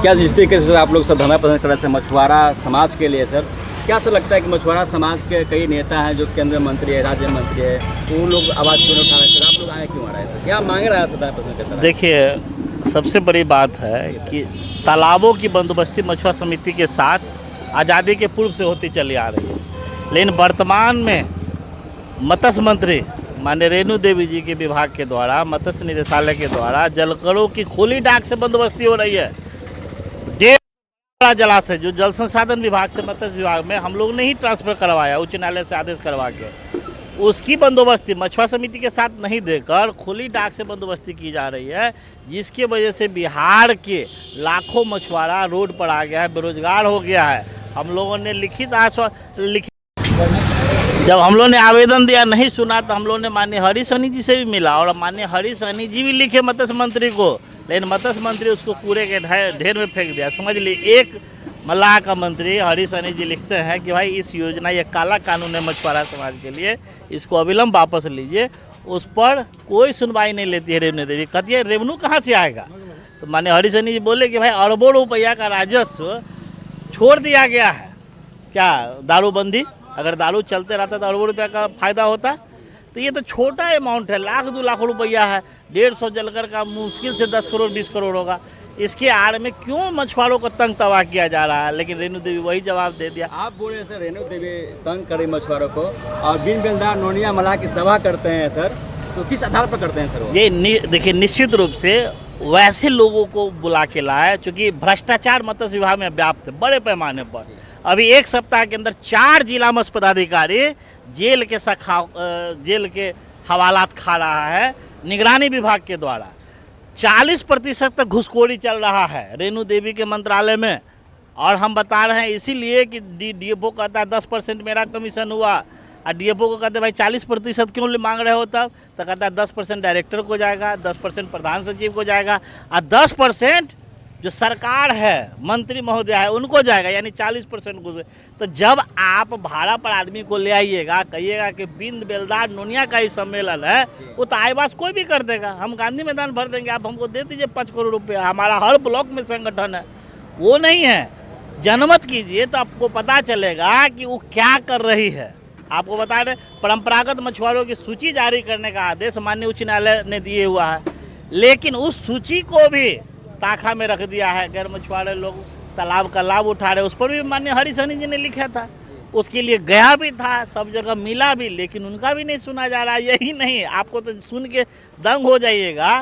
क्या जिस तरीके से आप लोग सब धरना प्रदर्शन कर रहे थे मछुआरा समाज के लिए सर, क्या सर लगता है कि मछुआरा समाज के कई नेता हैं जो केंद्रीय मंत्री है, राज्य मंत्री है, वो लोग आवाज़ क्यों नहीं उठा रहे हैं सर? आप लोग आए क्यों आ रहे हैं सर? क्या मांग रहा है सर धरना प्रदर्शन करते? देखिए, सबसे बड़ी बात है कि तालाबों की बंदोबस्ती मछुआरा समिति के साथ आज़ादी के पूर्व से होती चली आ रही है, लेकिन वर्तमान में मत्स्य मंत्री माननीय रेणु देवी जी के विभाग के द्वारा, मत्स्य निदेशालय के द्वारा जलकरों की खुली डाक से बंदोबस्ती हो रही है। बड़ा जलाशय जो जल संसाधन विभाग से मत्स्य विभाग में हम लोग ने ही ट्रांसफ़र करवाया, उच्च न्यायालय से आदेश करवा के, उसकी बंदोबस्ती मछुआरा समिति के साथ नहीं देकर खुली डाक से बंदोबस्ती की जा रही है, जिसकी वजह से बिहार के लाखों मछुआरा रोड पर आ गया है, बेरोजगार हो गया है। हम लोगों ने जब हम लोगों ने आवेदन दिया नहीं सुना तो हम लोगों ने माननीय हरीश सहनी जी से भी मिला और माननीय हरीश सहनी जी भी लिखे मत्स्य मंत्री को, लेकिन मत्स्य मंत्री उसको कूड़े के ढेर में फेंक दिया। समझ लीजिए, एक मल्लाह का मंत्री हरीश सहनी जी लिखते हैं कि भाई इस योजना, ये काला कानून है मछुआरा समाज के लिए, इसको अविलंब वापस लीजिए। उस पर कोई सुनवाई नहीं लेती है रेवन्यू देवी, कहती है रेवन्यू कहाँ से आएगा। तो माननीय हरीश सहनी जी बोले कि भाई अरबों रुपया का राजस्व छोड़ दिया गया है, क्या दारूबंदी, अगर दारू चलते रहता तो अरबों रुपया का फ़ायदा होता। तो ये तो छोटा अमाउंट है, 1-2 लाख रुपया है, 150 जलकर का मुश्किल से 10 करोड़ 20 करोड़ होगा। इसके आड़ में क्यों मछुआरों को तंग तबाह किया जा रहा है? लेकिन रेणु देवी वही जवाब दे दिया। आप बोल रहे हैं सर रेणु देवी तंग कर रही मछुआरों को, और बिन बेलदार नोनिया मल्लाह की सभा करते हैं सर, तो किस आधार पर करते हैं सर वो? ये देखिए, निश्चित रूप से वैसे लोगों को बुला के लाया, चूँकि भ्रष्टाचार मत्स्य विभाग में व्याप्त है बड़े पैमाने पर। अभी एक सप्ताह के अंदर 4 जिला मत्स्य पदाधिकारी जेल के हवालात खा रहा है निगरानी विभाग के द्वारा। 40% तक घुसखोरी चल रहा है रेणु देवी के मंत्रालय में, और हम बता रहे हैं इसीलिए कि डीएफओ कहता है 10% मेरा कमीशन हुआ, और डीएफओ को कहते हैं भाई 40% क्यों मांग रहे हो तब? तो कहता है 10% डायरेक्टर को जाएगा, 10% प्रधान सचिव को जाएगा, और 10% जो सरकार है, मंत्री महोदय है, उनको जाएगा, यानी 40% घुस। तो जब आप भाड़ा पर आदमी को ले आइएगा, कहिएगा कि बिंद बेलदार नोनिया का ही सम्मेलन है, वो तो आईबास कोई भी कर देगा। हम गांधी मैदान भर देंगे, आप हमको दे दीजिए 5 करोड़ रुपया, हमारा हर ब्लॉक में संगठन है। वो नहीं है, जनमत कीजिए तो आपको पता चलेगा कि वो क्या कर रही है। आपको बता रहे, परंपरागत मछुआरों की सूची जारी करने का आदेश माननीय उच्च न्यायालय ने दिए हुआ है, लेकिन उस सूची को भी ताखा में रख दिया है। गैर मछुआरे लोग तालाब का लाभ उठा रहे, उस पर भी माननीय हरीश सहनी जी ने लिखा था, उसके लिए गया भी था, सब जगह मिला भी, लेकिन उनका भी नहीं सुना जा रहा। यही नहीं, आपको तो सुन के दंग हो जाइएगा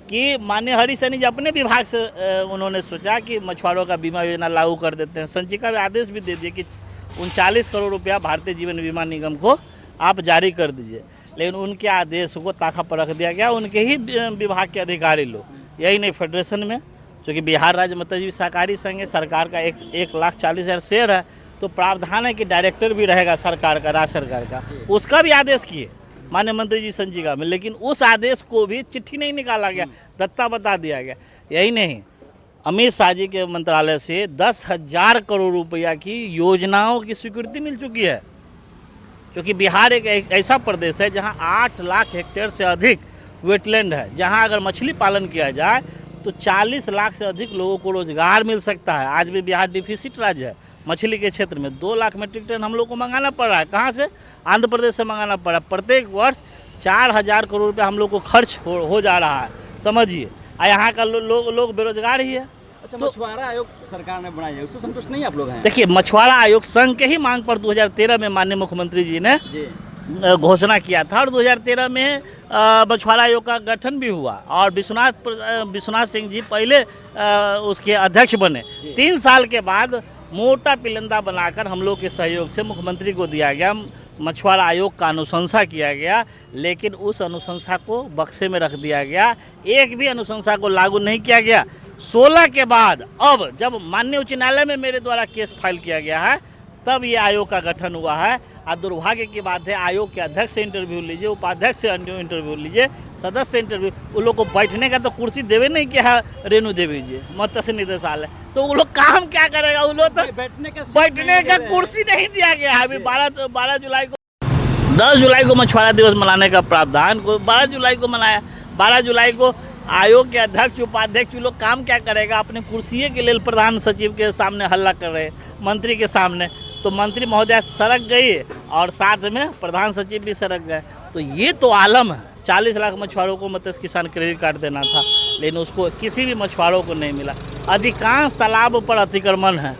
कि माननीय हरीश सहनी जी अपने विभाग से उन्होंने सोचा कि मछुआरों का बीमा योजना लागू कर देते हैं। संचिका में आदेश भी दे दिए कि 39 करोड़ रुपया भारतीय जीवन बीमा निगम को आप जारी कर दीजिए, लेकिन उनके आदेश को ताखा पर रख दिया गया। उनके ही विभाग के अधिकारी लोग, यही नहीं फेडरेशन में, क्योंकि बिहार राज्य मत्स्य सहकारी संघ है, सरकार का 1,40,000 शेयर है, तो प्रावधान है कि डायरेक्टर भी रहेगा सरकार का, राज्य सरकार का, उसका भी आदेश किए माननीय मंत्री जी संचिका में, लेकिन उस आदेश को भी चिट्ठी नहीं निकाला गया, दत्ता बता दिया गया। यही नहीं, अमित शाह जी के मंत्रालय से 10,000 करोड़ रुपया की योजनाओं की स्वीकृति मिल चुकी है, क्योंकि बिहार एक ऐसा प्रदेश है जहाँ 8 लाख हेक्टेयर से अधिक वेटलैंड है, जहां अगर मछली पालन किया जाए तो 40 लाख से अधिक लोगों को रोजगार मिल सकता है। आज भी बिहार डिफिसिट राज्य है मछली के क्षेत्र में, 2 लाख मीट्रिक टन हम लोग को मंगाना पड़ रहा है। कहां से? आंध्र प्रदेश से मंगाना पड़ रहा है। प्रत्येक वर्ष 4,000 करोड़ रुपया हम लोग को खर्च हो जा रहा है, समझिए। यहाँ का लोग बेरोजगार ही है। अच्छा, मछुआरा आयोग सरकार ने बनाया है, उससे संतुष्ट नहीं आप लोग हैं? देखिए, मछुआरा आयोग संघ के ही मांग पर 2013 में माननीय मुख्यमंत्री जी ने घोषणा किया था, और 2013 में मछुआरा आयोग का गठन भी हुआ, और विश्वनाथ सिंह जी पहले उसके अध्यक्ष बने। 3 साल के बाद मोटा पिलंदा बनाकर हम लोग के सहयोग से मुख्यमंत्री को दिया गया, मछुआरा आयोग का अनुशंसा किया गया, लेकिन उस अनुशंसा को बक्से में रख दिया गया, एक भी अनुशंसा को लागू नहीं किया गया। 16 के बाद अब जब माननीय उच्च न्यायालय में मेरे द्वारा केस फाइल किया गया है, तब ये आयोग का गठन हुआ है। और दुर्भाग्य की बात है, आयोग के अध्यक्ष से इंटरव्यू लीजिए, उपाध्यक्ष से इंटरव्यू लीजिए, सदस्य से इंटरव्यू, उन लोग को बैठने का तो कुर्सी देवे नहीं किया है रेणु देवी जी मत्स्य निदेशालय, तो वो लोग काम क्या करेगा? वो लोग तो बैठने का कुर्सी नहीं दिया गया है। अभी 12 जुलाई को 10 जुलाई को मछुआरा दिवस मनाने का प्रावधान को 12 जुलाई को मनाया, 12 जुलाई को आयोग के अध्यक्ष उपाध्यक्ष लोग काम क्या करेगा? अपने कुर्सी के लिए प्रधान सचिव के सामने हल्ला कर रहे, मंत्री के सामने। तो मंत्री महोदया सड़क गई और साथ में प्रधान सचिव भी सड़क गए। तो ये तो आलम है। 40 लाख मछुआरों को मत्स्य किसान क्रेडिट कार्ड देना था, लेकिन उसको किसी भी मछुआरों को नहीं मिला। अधिकांश तालाबों पर अतिक्रमण है,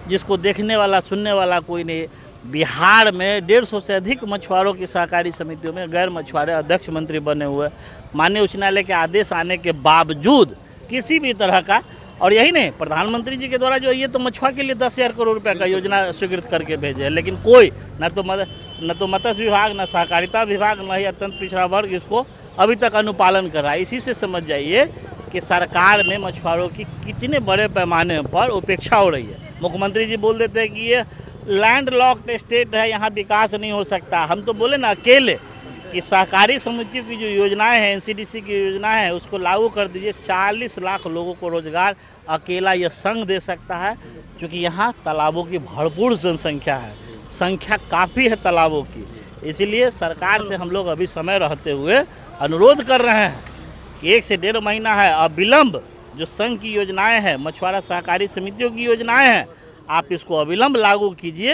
जिसको देखने वाला सुनने वाला कोई नहीं। बिहार में 150 से अधिक मछुआरों की सहकारी समितियों में गैर मछुआरे अध्यक्ष मंत्री बने हुए। माननीय उच्च न्यायालय के आदेश आने के बावजूद किसी भी तरह का, और यही नहीं, प्रधानमंत्री जी के द्वारा जो ये तो मछुआ के लिए 10,000 करोड़ रुपए का योजना स्वीकृत करके भेजे है, लेकिन कोई न तो मत्स्य विभाग, न सहकारिता विभाग, न ही अत्यंत पिछड़ा वर्ग इसको अभी तक अनुपालन कर रहा है। इसी से समझ जाइए कि सरकार में मछुआरों की कितने बड़े पैमाने पर उपेक्षा हो रही है। मुख्यमंत्री जी बोल देते हैं कि ये लैंड लॉक्ड स्टेट है, यहाँ विकास नहीं हो सकता। हम तो बोले ना अकेले कि सहकारी समितियों की जो योजनाएं हैं, एनसीडीसी की योजनाएं हैं, उसको लागू कर दीजिए। 40 लाख लोगों को रोजगार अकेला यह संघ दे सकता है, क्योंकि यहाँ तालाबों की भरपूर जनसंख्या है, संख्या काफ़ी है तालाबों की। इसीलिए सरकार से हम लोग अभी समय रहते हुए अनुरोध कर रहे हैं कि 1 से 1.5 महीना है, अविलंब जो संघ की योजनाएं हैं, मछुआरा सहकारी समितियों की योजनाएं हैं, आप इसको अविलंब लागू कीजिए,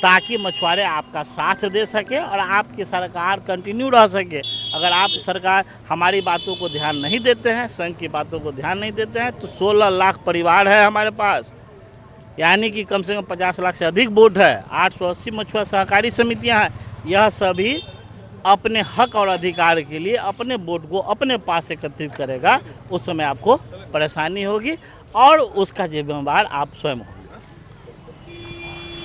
ताकि मछुआरे आपका साथ दे सके और आपकी सरकार कंटिन्यू रह सके। अगर आप सरकार हमारी बातों को ध्यान नहीं देते हैं, संघ की बातों को ध्यान नहीं देते हैं, तो 16 लाख परिवार है हमारे पास, यानी कि कम से कम 50 लाख से अधिक वोट है। 880 मछुआ सहकारी समितियां हैं। यह सभी अपने हक और अधिकार के लिए अपने वोट को अपने पास एकत्रित करेगा। उस समय आपको परेशानी होगी और उसका जिम्मेदार आप स्वयं होंगे।